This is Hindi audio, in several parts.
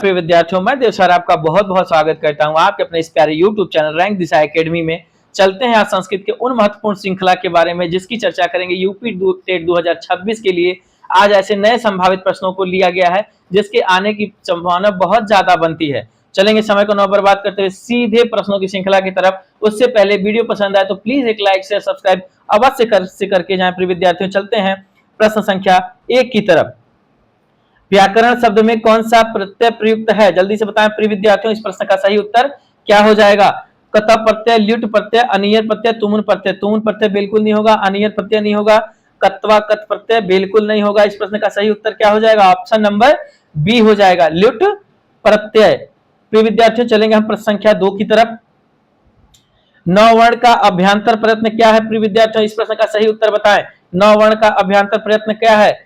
प्रिय विद्यार्थियों, मैं देव सर आपका बहुत बहुत स्वागत करता हूं आपके अपने इस प्यारे YouTube चैनल रैंक दिशा एकेडमी में। चलते हैं आज संस्कृत के उन महत्वपूर्ण श्रृंखला के बारे में जिसकी चर्चा करेंगे। यूपी टेट 2026 के लिए आज ऐसे नए संभावित प्रश्नों को लिया गया है जिसके आने की संभावना बहुत ज्यादा बनती है। चलेंगे समय को न बर्बाद करते हुए सीधे प्रश्नों की श्रृंखला की तरफ। उससे पहले वीडियो पसंद आए तो प्लीज एक लाइक शेयर सब्सक्राइब अवश्य करके जाएं। प्रिय विद्यार्थियों, चलते हैं प्रश्न संख्या 1 की तरफ। व्याकरण शब्द में कौन सा प्रत्यय प्रयुक्त है? जल्दी से बताएं प्रिय विद्यार्थियों, इस प्रश्न का सही उत्तर क्या हो जाएगा? कत प्रत्यय, ल्युट प्रत्यय, अनियर प्रत्यय, तुमुन प्रत्यय। तुमुन प्रत्यय बिल्कुल नहीं होगा, अनियर प्रत्यय नहीं होगा, कत्वा कत प्रत्यय बिल्कुल नहीं होगा। इस प्रश्न का सही उत्तर क्या हो जाएगा? ऑप्शन नंबर बी हो जाएगा, ल्युट प्रत्यय। प्रिय विद्यार्थियों, चलेंगे हम प्रश्न संख्या 2 की तरफ। नौ वर्ण का अभ्यांतर प्रयत्न क्या है? प्रिय विद्यार्थियों, इस प्रश्न का सही उत्तर बताएं। नौ वर्ण का अभ्यांतर प्रयत्न क्या है?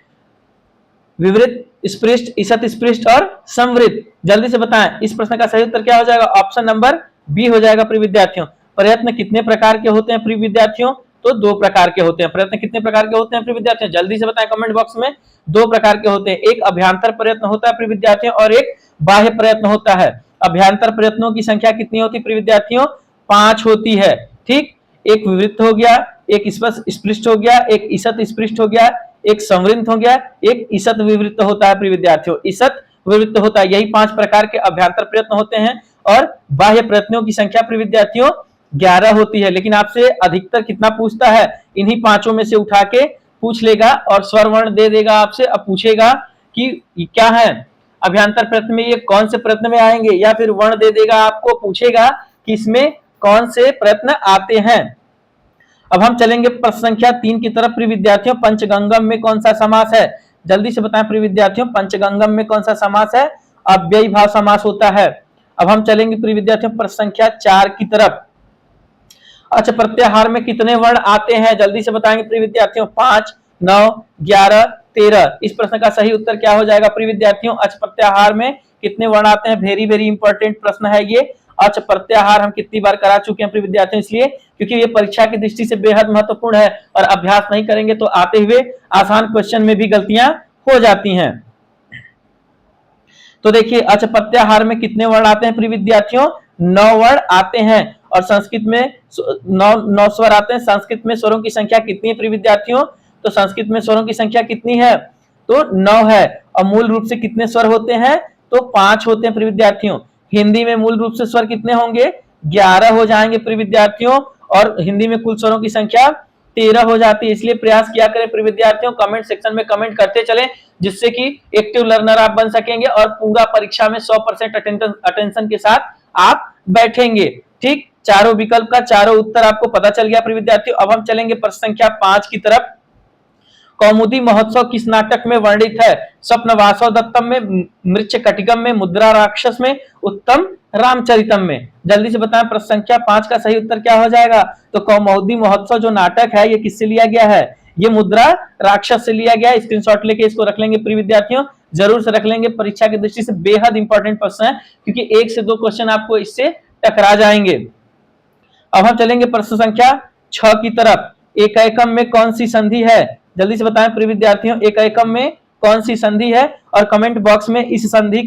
विवृत, स्पृष्ट, ईसत स्पृष्ट और संवृत। जल्दी से बताएं, इस प्रश्न का सही उत्तर क्या हो जाएगा? ऑप्शन नंबर बी हो जाएगा। प्रिय विद्यार्थियों, प्रयत्न कितने प्रकार के होते हैं? प्रिय विद्यार्थियों, तो 2 प्रकार के होते हैं। प्रयत्न कितने प्रकार के होते हैं प्रिय विद्यार्थियों? जल्दी से बताएं कमेंट बॉक्स में। 2 प्रकार के होते हैं, एक अभ्यांतर प्रयत्न होता है प्रिय विद्यार्थियों और एक बाह्य प्रयत्न होता है। अभ्यांतर प्रयत्नों की संख्या कितनी होती है प्रिय विद्यार्थियों? 5 होती है। ठीक, एक विवृत हो गया, एक स्पृष्ट हो गया, एक ईसत स्पृष्ट हो गया, एक संवृत हो गया, एक ईसत विवृत होता है। प्रिय विद्यार्थियों, ईसत विवृत होता है। यही 5 प्रकार के अभ्यांतर प्रयत्न होते हैं और बाह्य प्रयत्नों की संख्या प्रिय विद्यार्थियों 11 होती है। लेकिन आपसे अधिकतर कितना पूछता है? इन्हीं 5 में से उठा के पूछ लेगा और स्वर वर्ण दे देगा आपसे। अब पूछेगा कि क्या है अभ्यांतर प्रयत्न में, ये कौन से प्रयत्न में आएंगे, या फिर वर्ण दे देगा आपको, पूछेगा कि इसमें कौन से प्रयत्न आते हैं। अब हम चलेंगे प्रश्न संख्या 3 की तरफ। प्रिय विद्यार्थियों, पंचगंगम में कौन सा समास है? जल्दी से बताएं प्रिय विद्यार्थियों, पंचगंगम में कौन सा समास है? अव्ययी भाव समास होता है। अब हम चलेंगे प्रिय विद्यार्थियों प्रश्न संख्या 4 की तरफ। अच्छा, प्रत्याहार में कितने वर्ण आते हैं? जल्दी से बताएंगे प्रिय विद्यार्थियों। 5, 9, 11, 13। इस प्रश्न का सही उत्तर क्या हो जाएगा प्रिय विद्यार्थियों? अच्छा, प्रत्याहार में कितने वर्ण आते हैं? वेरी वेरी इंपॉर्टेंट प्रश्न है ये। अच्छा, प्रत्याहार हम कितनी बार करा चुके हैं प्रिय विद्यार्थियों, इसलिए क्योंकि ये परीक्षा की दृष्टि से बेहद महत्वपूर्ण है और अभ्यास नहीं करेंगे तो आते हुए आसान क्वेश्चन में भी गलतियां हो जाती हैं। तो देखिए, अच्छा, प्रत्याहार में कितने वर्ण आते हैं प्रिय विद्यार्थियों? 9 वर्ण आते हैं और संस्कृत में 9 स्वर आते हैं। संस्कृत में स्वरों की संख्या कितनी है प्रिय विद्यार्थियों? तो संस्कृत में स्वरों की संख्या कितनी है? तो 9 है। और मूल रूप से कितने स्वर होते हैं? तो 5 होते हैं प्रिय विद्यार्थियों। हिंदी में मूल रूप से स्वर कितने होंगे? 11 हो जाएंगे प्रिय विद्यार्थियों, और हिंदी में कुल स्वरों की संख्या 13 हो जाती है। इसलिए प्रयास किया करें प्रिय विद्यार्थियों, कमेंट सेक्शन में कमेंट करते चलें, जिससे कि एक्टिव लर्नर आप बन सकेंगे और पूरा परीक्षा में 100% अटेंशन के साथ आप बैठेंगे। ठीक, चारों विकल्प का चारों उत्तर आपको पता चल गया प्रिय विद्यार्थियों। अब हम चलेंगे प्रश्न संख्या 5 की तरफ। कौमुदी महोत्सव किस नाटक में वर्णित है? स्वप्नवासव दत्तम में, मृच्छकटिकम में, मुद्रा राक्षस में, उत्तम रामचरितम में। जल्दी से बताएं प्रश्न संख्या 5 का सही उत्तर क्या हो जाएगा? तो कौमुदी महोत्सव जो नाटक है ये किससे लिया गया है? ये मुद्रा राक्षस से लिया गया है। स्क्रीनशॉट लेके इसको रख लेंगे प्रिय विद्यार्थियों, जरूर से रख लेंगे। परीक्षा की दृष्टि से बेहद इंपॉर्टेंट प्रश्न है क्योंकि 1 से 2 क्वेश्चन आपको इससे टकरा जाएंगे। अब हम चलेंगे प्रश्न संख्या 6 की तरफ। एकैकम में कौन सी संधि है? जल्दी से बताएं प्रिय विद्यार्थियों, एकैकम में कौन सी संधि है? और कमेंट बॉक्स में इस संधि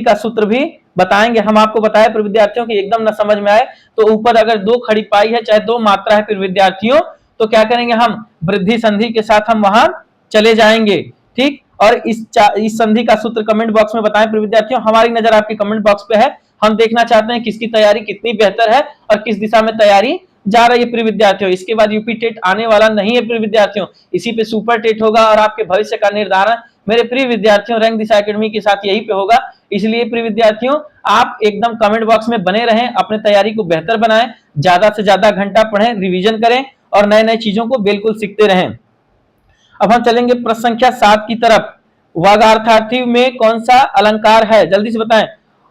का सूत्र भी बताएंगे। हम आपको बताया प्रिय विद्यार्थियों कि एकदम न समझ में आए तो ऊपर अगर 2 खड़ी पाई है, चाहे 2 मात्रा है प्रिय विद्यार्थियों, तो क्या करेंगे हम? वृद्धि संधि के साथ हम वहां चले जाएंगे। ठीक, और इस संधि का सूत्र कमेंट बॉक्स में बताएं प्रिय विद्यार्थियों। हमारी नजर आपके कमेंट बॉक्स पे है। हम देखना चाहते हैं किसकी तैयारी कितनी बेहतर है और किस दिशा में तैयारी जा रही है प्रिय विद्यार्थियों। इसके बाद यूपी टेट आने वाला नहीं है प्रिय विद्यार्थियों, इसी पे सुपर टेट होगा और आपके भविष्य का निर्धारण मेरे प्रिय विद्यार्थियों रैंक दिशा एकेडमी के साथ यही पे होगा। इसलिए प्रिय विद्यार्थियों, आप एकदम कमेंट बॉक्स में बने रहें, अपने तैयारी को बेहतर बनाएं, ज्यादा से ज्यादा घंटा पढ़ें, रिवीजन करें और नए नए चीजों को बिल्कुल सीखते रहें। अब हम चलेंगे प्रश्न संख्या 7 की तरफ। वागार्थार्थी में कौन सा अलंकार है? जल्दी से बताएं,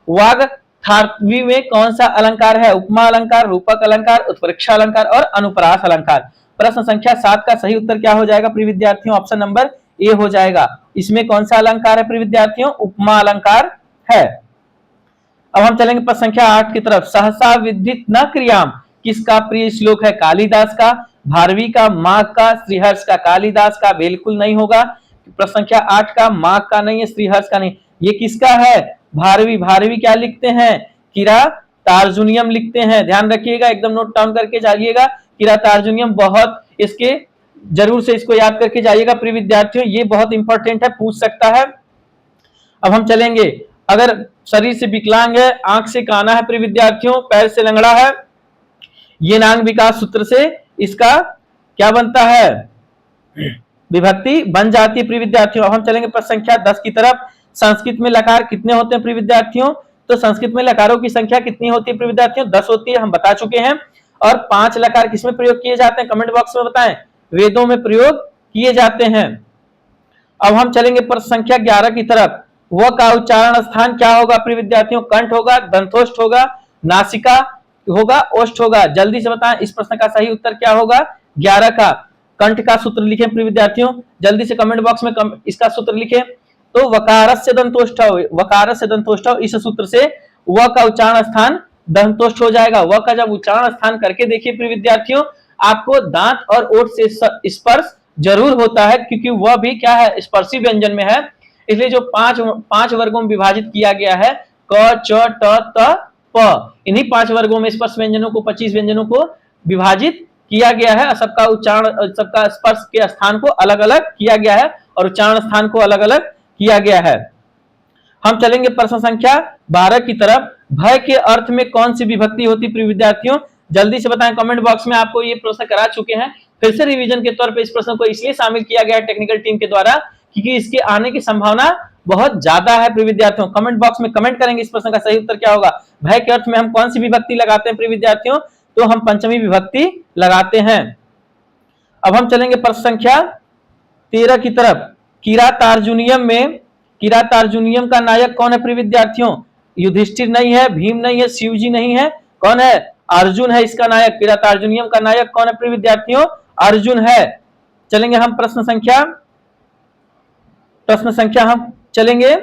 वागार्थी में कौन सा अलंकार है? उपमा अलंकार, रूपक अलंकार, उत्प्रेक्षा अलंकार और अनुप्रास अलंकार। प्रश्न संख्या 7 का सही उत्तर क्या हो जाएगा प्रिय विद्यार्थियों? ऑप्शन नंबर ए हो जाएगा। इसमें कौन सा अलंकार है प्रिय विद्यार्थियों? उपमा अलंकार है। अब हम चलेंगे प्रश्न संख्या 8 की तरफ। सहसा विदित न क्रियाम किसका प्रिय श्लोक है? कालिदास का, भारवी का, माघ का, श्रीहर्ष का। कालिदास का बिल्कुल नहीं होगा प्रश्न संख्या 8 का माघ का नहीं है, श्रीहर्ष का नहीं, ये किसका है? भारवी। भारवी क्या लिखते हैं? कीरा टार्जुनियम लिखते हैं। ध्यान रखिएगा, एकदम नोट डाउन करके जाइएगा। कीरा टार्जुनियम बहुत इसके जरूर से इसको याद करके जाइएगा प्रिय विद्यार्थियों, ये बहुत इंपॉर्टेंट है, पूछ सकता है। अब हम चलेंगे, अगर शरीर से विकलांग है, आंख से काना है प्रिय विद्यार्थियों, पैर से लंगड़ा है, ये नांग विकास सूत्र से इसका क्या बनता है? विभक्ति बन जाती है प्रिय विद्यार्थियों। अब हम चलेंगे प्रश्न संख्या 10 की तरफ। संस्कृत में लकार कितने होते हैं प्रिय विद्यार्थियों? तो संस्कृत में लकारों की संख्या कितनी होती है प्रिय विद्यार्थियों? 10 होती है, हम बता चुके हैं। और 5 लकार किसमें प्रयोग किए जाते हैं? कमेंट बॉक्स में बताएं। वेदों में प्रयोग किए जाते हैं। अब हम चलेंगे प्रश्न संख्या 11 की तरफ। व का उच्चारण स्थान क्या होगा प्रिय विद्यार्थियों? कंठ होगा, दंतोष्ठ होगा, नासिका होगा, ओष्ठ होगा। जल्दी से बताएं, इस प्रश्न का सही उत्तर क्या होगा? 11 का कंठ का सूत्र लिखें प्रिय विद्यार्थियों, जल्दी से कमेंट बॉक्स में इसका सूत्र लिखें। तो वकारस्य दंतोष्ठ, वकारस्य दंतोष्ठ, इस सूत्र से व का उच्चारण स्थान दंतोष्ठ हो जाएगा। व का जब उच्चारण स्थान करके देखिए प्रिय विद्यार्थियों, आपको दांत और ओठ से स्पर्श जरूर होता है, क्योंकि वह भी क्या है? स्पर्शी व्यंजन में है। इसलिए जो पांच वर्गों में विभाजित किया गया है, क, च, ट, त, प, इन्हीं 5 वर्गों में स्पर्श व्यंजनों को, 25 व्यंजनों को विभाजित किया गया है। सबका उच्चारण, सबका स्पर्श के स्थान को अलग अलग किया गया है और उच्चारण स्थान को अलग अलग किया गया है। हम चलेंगे प्रश्न संख्या 12 की तरफ। भय के अर्थ में कौन सी विभक्ति होती प्रिय विद्यार्थियों? जल्दी से बताएं, कमेंट बॉक्स में। आपको ये प्रश्न करा चुके हैं, फिर से रिवीजन के तौर पे इस प्रश्न को इसलिए शामिल किया गया है टेक्निकल टीम के द्वारा, क्योंकि इसके आने की संभावना बहुत ज्यादा है प्रिय विद्यार्थियों। कमेंट बॉक्स में कमेंट करेंगे इस प्रश्न का सही उत्तर क्या होगा। भय के अर्थ में हम कौन सी विभक्ति लगाते हैं प्रिय विद्यार्थियों? तो हम पंचमी विभक्ति लगाते हैं। अब हम चलेंगे प्रश्न संख्या 13 की तरफ। कीरातार्जुनियम में, कीरातार्जुनियम का नायक कौन है प्रिय विद्यार्थियों? युधिष्ठिर नहीं है, भीम नहीं है, शिवजी नहीं है, कौन है? अर्जुन है इसका नायक। कीरातार्जुनियम का नायक कौन है प्रिय विद्यार्थियों? अर्जुन है। चलेंगे हम प्रश्न संख्या हम चलेंगे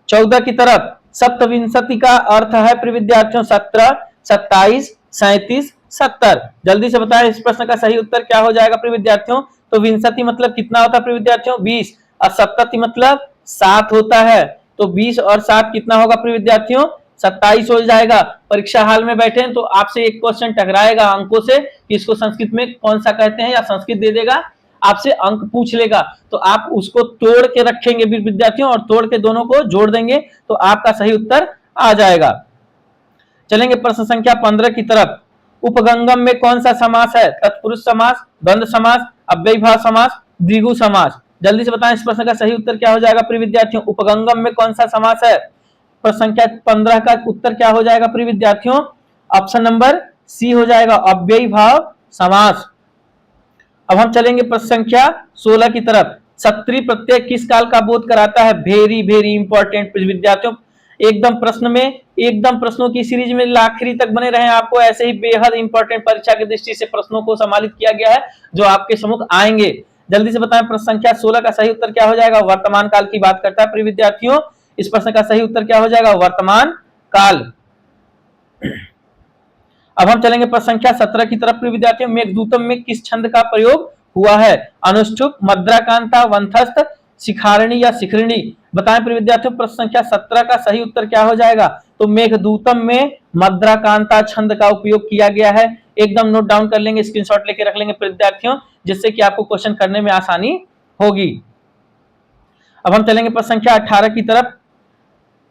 14 की तरफ। सप्तविंशति का अर्थ है प्रिय विद्यार्थियों 17, 27, 37, 70। जल्दी से बताएं, इस प्रश्न का सही उत्तर क्या हो जाएगा प्रिय विद्यार्थियों? तो विंशति मतलब कितना होता है प्रिय विद्यार्थियों? 20। और सप्तति मतलब 7 होता है, तो 20 और 7 कितना होगा प्रिय विद्यार्थियों? 27 हो जाएगा। परीक्षा हाल में बैठे हैं तो आपसे एक क्वेश्चन टकराएगा अंकों से कि इसको संस्कृत में कौन सा कहते हैं, या संस्कृत दे देगा, आपसे अंक पूछ लेगा, तो आप उसको तोड़ के रखेंगे विद्यार्थियों, और तोड़ के दोनों को जोड़ देंगे तो आपका सही उत्तर आ जाएगा। चलेंगे प्रश्न संख्या 15 की तरफ। उपगंगम में कौन सा समास है? तत्पुरुष समास, द्वंद्व समास, अव्ययीभाव समास, द्विगु समास। जल्दी से बताएं, इस प्रश्न का सही उत्तर क्या हो जाएगा प्रिय विद्यार्थियों? उपगंगम में कौन सा समास है? प्रश्न संख्या 15 का उत्तर क्या हो जाएगा प्रिय विद्यार्थियों? ऑप्शन नंबर सी हो जाएगा, अव्ययीभाव समास। अब हम चलेंगे प्रश्न संख्या 16 की तरफ। सत्री प्रत्यय किस काल का बोध कराता है? वेरी वेरी इंपॉर्टेंट विद्यार्थियों, एकदम प्रश्न में, एकदम प्रश्नों की सीरीज में आखिरी तक बने रहे। आपको ऐसे ही बेहद इंपॉर्टेंट परीक्षा की दृष्टि से प्रश्नों को सम्मानित किया गया है जो आपके सम्मुख आएंगे। जल्दी से बताएं, प्रश्न संख्या 16 का सही उत्तर क्या हो जाएगा? वर्तमान काल की बात करता है प्रिय विद्यार्थियों। इस प्रश्न का सही उत्तर क्या हो जाएगा? वर्तमान काल। अब हम चलेंगे प्रश्न संख्या 17 की तरफ प्रिय विद्यार्थियों। मेघदूतम में किस छंद का प्रयोग हुआ है? अनुष्ठुप, मद्राकांता, वंथस्थ, शिखारणी या शिखरिणी। बताएं प्रिय विद्यार्थियों, प्रश्न संख्या 17 का सही उत्तर क्या हो जाएगा? तो मेघदूतम में मद्राकांता छंद का उपयोग किया गया है। एकदम नोट डाउन कर लेंगे, स्क्रीनशॉट लेके रख लेंगे विद्यार्थियों, जिससे कि आपको क्वेश्चन करने में आसानी होगी। अब हम चलेंगे प्रश्न संख्या 18 की तरफ।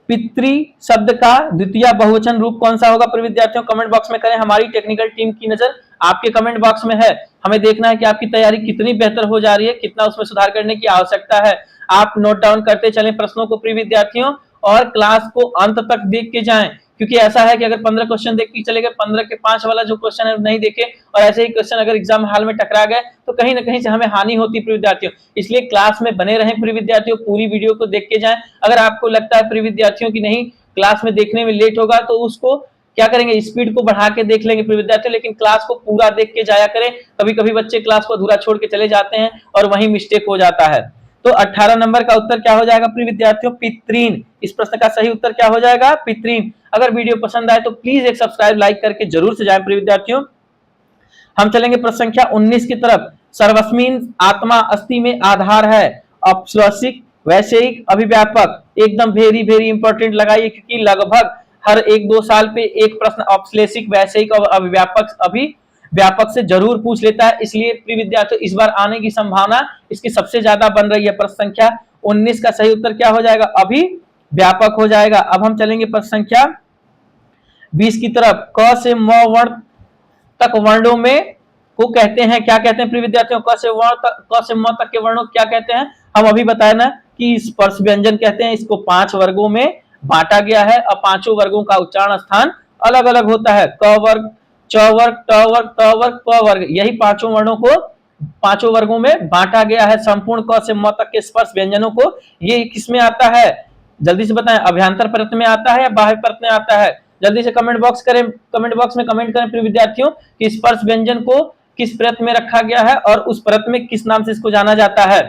पितृ शब्द का द्वितीय बहुवचन रूप कौन सा होगा प्रिय विद्यार्थियों? कमेंट बॉक्स में करें। हमारी टेक्निकल टीम की नजर आपके कमेंट बॉक्स में है। हमें देखना है कि आपकी तैयारी कितनी बेहतर हो जा रही है, कितना उसमें सुधार करने की आवश्यकता है। आप नोट डाउन करते चलें प्रश्नों को प्रिय विद्यार्थियों, और क्लास को अंत तक देख के जाएं, क्योंकि ऐसा है कि अगर 15 क्वेश्चन देख के चले गए, 15 के 5 वाला जो क्वेश्चन है नहीं देखे, और ऐसे ही क्वेश्चन अगर एग्जाम हाल में टकरा गए तो कहीं ना कहीं से हमें हानि होती है प्रिय विद्यार्थियों। इसलिए क्लास में बने रहें प्रिय विद्यार्थियों, पूरी वीडियो को देख के जाएं। अगर आपको लगता है प्रिय विद्यार्थियों की नहीं, क्लास में देखने में लेट होगा, तो उसको क्या करेंगे, स्पीड को बढ़ा के देख लेंगे प्रिय विद्यार्थियों, लेकिन क्लास को पूरा देख के जाया करें। कभी कभी बच्चे क्लास को अधूरा छोड़ के चले जाते हैं और वहीं मिस्टेक हो जाता है। तो 18 नंबर का उत्तर क्या हो जाएगा प्रिय विद्यार्थियों? पितृन। इस प्रश्न का सही उत्तर क्या हो जाएगा? पितृन। अगर वीडियो पसंद आए तो प्लीज एक सब्सक्राइब लाइक करके जरूर से जाएं प्रिय विद्यार्थियों। हम चलेंगे प्रश्न संख्या 19 की तरफ। सर्वस्मिन आत्मा अस्ति में आधार है। औपश्लेषिक, वैषयिक, अभिव्यापक, एकदम वेरी वेरी इंपॉर्टेंट लगाइए, क्योंकि लगभग हर 1-2 साल पे एक प्रश्न औपश्लेषिक, वैषयिक और अभिव्यापक से जरूर पूछ लेता है। इसलिए प्रिय विद्यार्थियों इस बार आने की संभावना इसकी सबसे ज्यादा बन रही है। प्रश्न संख्या 19 का सही उत्तर क्या हो जाएगा? अभिव्यापक हो जाएगा। अब हम चलेंगे प्रश्न संख्या 20 की तरफ। क से म वर्ण तक वर्णों में को कहते हैं, क्या कहते हैं प्रिय विद्यार्थियों? क से म तक के वर्णों क्या कहते हैं? हम अभी बताए ना कि स्पर्श व्यंजन कहते हैं। इसको 5 वर्गों में बांटा गया है। अब पांचों वर्गों का उच्चारण स्थान अलग अलग होता है। क वर्ग, च वर्ग, ट वर्ग, त वर्ग, प वर्ग, यही पांचों वर्णों को पांचों वर्गों में बांटा गया है। संपूर्ण क से म तक के स्पर्श व्यंजनों को ये किसमें आता है? जल्दी से बताएं, अभ्यंतर प्रयत्न में आता है या बाह्य प्रयत्न में आता है? जल्दी से कमेंट बॉक्स में कमेंट करें प्रिय विद्यार्थियों कि स्पर्श व्यंजन को किस प्रयत्न में रखा गया है और उस प्रयत्न में किस नाम से इसको जाना जाता है।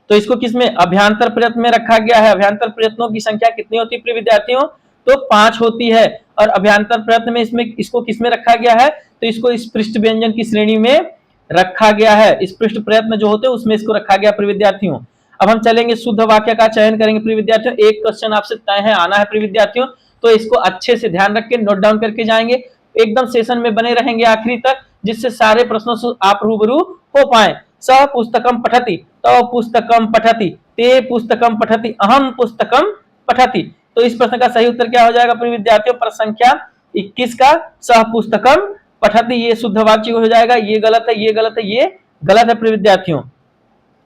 तो इसको किसमें? अभ्यंतर प्रयत्न में रखा गया है। अभ्यंतर प्रयत्नों की संख्या कितनी होती है प्रिय विद्यार्थियों? तो 5 होती है। और अभ्यंतर प्रयत्न में इसको किसमें रखा गया है? तो इसको स्पृष्ट व्यंजन की श्रेणी में रखा गया है। स्पृष्ट प्रयत्न जो होते हैं उसमें इसको रखा गया प्रिय विद्यार्थियों। अब हम चलेंगे, शुद्ध वाक्य का चयन करेंगे प्रिय विद्यार्थियों। एक क्वेश्चन आपसे तय है, आना है प्रिय विद्यार्थियों, तो इसको अच्छे से ध्यान रख के नोट डाउन करके जाएंगे। एकदम सेशन में बने रहेंगे आखिरी तक, जिससे सारे प्रश्नों से आप रूबरू हो पाए। स पुस्तकम पठति, तव पुस्तकम पठति, ते पुस्तकम पठति, अहम पुस्तकम पठति। तो इस प्रश्न का सही उत्तर क्या हो जाएगा प्रिय विद्यार्थियों? प्रश्न संख्या 21 का सह पुस्तकम पठति, ये शुद्ध वाक्य हो जाएगा। ये गलत है, ये गलत है, ये गलत है प्रिय विद्यार्थियों।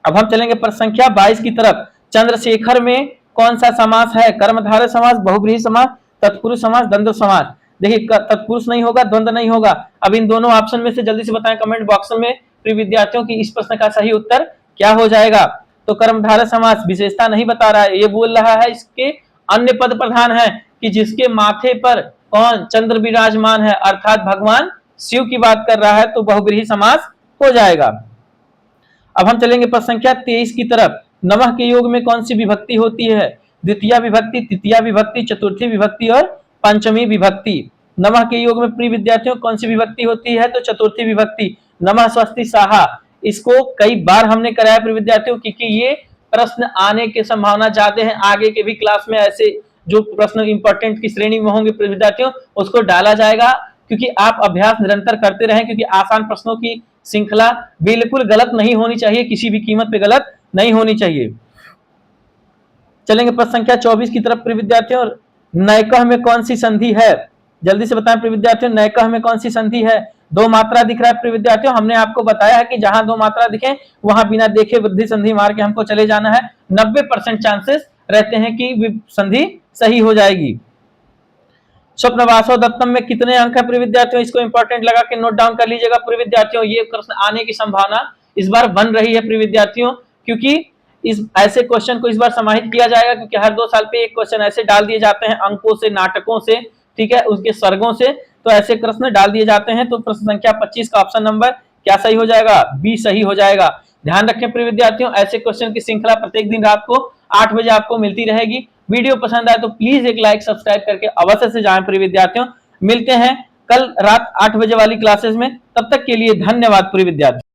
अब हम चलेंगे प्रश्न संख्या 22 की तरफ। चंद्रशेखर में कौन सा समास है? कर्मधारय समास, बहुब्रीहि समास, तत्पुरुष समास, द्वंद्व समास। देखिए तत्पुरुष नहीं होगा, द्वंद्व नहीं होगा। अब इन दोनों ऑप्शन में से जल्दी से बताएं कमेंट बॉक्स में प्रिय विद्यार्थियों की इस प्रश्न का सही उत्तर क्या हो जाएगा। तो कर्मधारय समास विशेषता नहीं बता रहा है, ये बोल रहा है इसके अन्य पद प्रधान है कि जिसके माथे पर कौन? चंद्र विराजमान है, अर्थात भगवान शिव की बात कर रहा है। तो बहुब्रीहि समास हो जाएगा। अब हम चलेंगे प्रश्न संख्या 23 की तरफ। नमः के योग में कौन सी विभक्ति होती है? द्वितीय विभक्ति, तृतीय विभक्ति, चतुर्थी विभक्ति और पंचमी विभक्ति। नमः के योग में प्रिय विद्यार्थियों कौन सी विभक्ति होती है? तो चतुर्थी विभक्ति। नमः स्वस्ति साहा, इसको कई बार हमने कराया प्रिय विद्यार्थियों, क्योंकि ये प्रश्न आने की संभावना ज्यादा है। आगे के भी क्लास में ऐसे जो प्रश्न इंपॉर्टेंट की श्रेणी में होंगे प्रिय विद्यार्थियों, उसको डाला जाएगा, क्योंकि आप अभ्यास निरंतर करते रहें। क्योंकि आसान प्रश्नों की श्रृंखला बिल्कुल गलत नहीं होनी चाहिए, किसी भी कीमत पे गलत नहीं होनी चाहिए। चलेंगे प्रश्न संख्या 24 की तरफ प्रिय विद्यार्थियों। नैकः में कौन सी संधि है? जल्दी से बताएं प्रिय विद्यार्थियों, नैकः में कौन सी संधि है? 2 मात्रा दिख रहा है प्रिय विद्यार्थियों। हमने आपको बताया है कि जहां 2 मात्रा दिखे वहां बिना देखे वृद्धि संधि मार के हमको चले जाना है। 90% चांसेस रहते हैं कि संधि सही हो जाएगी। स्वप्नवासो दत्तम में कितने अंक है प्रिय विद्यार्थियों? इसको इंपॉर्टेंट लगा के नोट डाउन कर लीजिएगा प्रिय विद्यार्थियों। ये प्रश्न आने की संभावना इस बार बन रही है प्रिय विद्यार्थियों, क्योंकि इस ऐसे क्वेश्चन को इस बार समाहित किया जाएगा, क्योंकि हर 2 साल पे एक क्वेश्चन ऐसे डाल दिए जाते हैं अंकों से, नाटकों से, ठीक है, उसके स्वर्गों से। तो ऐसे प्रश्न डाल दिए जाते हैं। तो प्रश्न संख्या 25 का ऑप्शन नंबर क्या सही हो जाएगा? बी सही हो जाएगा। ध्यान रखें प्रिय विद्यार्थियों, ऐसे क्वेश्चन की श्रृंखला प्रत्येक दिन रात को 8 बजे आपको मिलती रहेगी। वीडियो पसंद आए तो प्लीज एक लाइक सब्सक्राइब करके अवश्य से जाएं प्रिय विद्यार्थियों। मिलते हैं कल रात 8 बजे वाली क्लासेस में, तब तक के लिए धन्यवाद प्रिय विद्यार्थियों।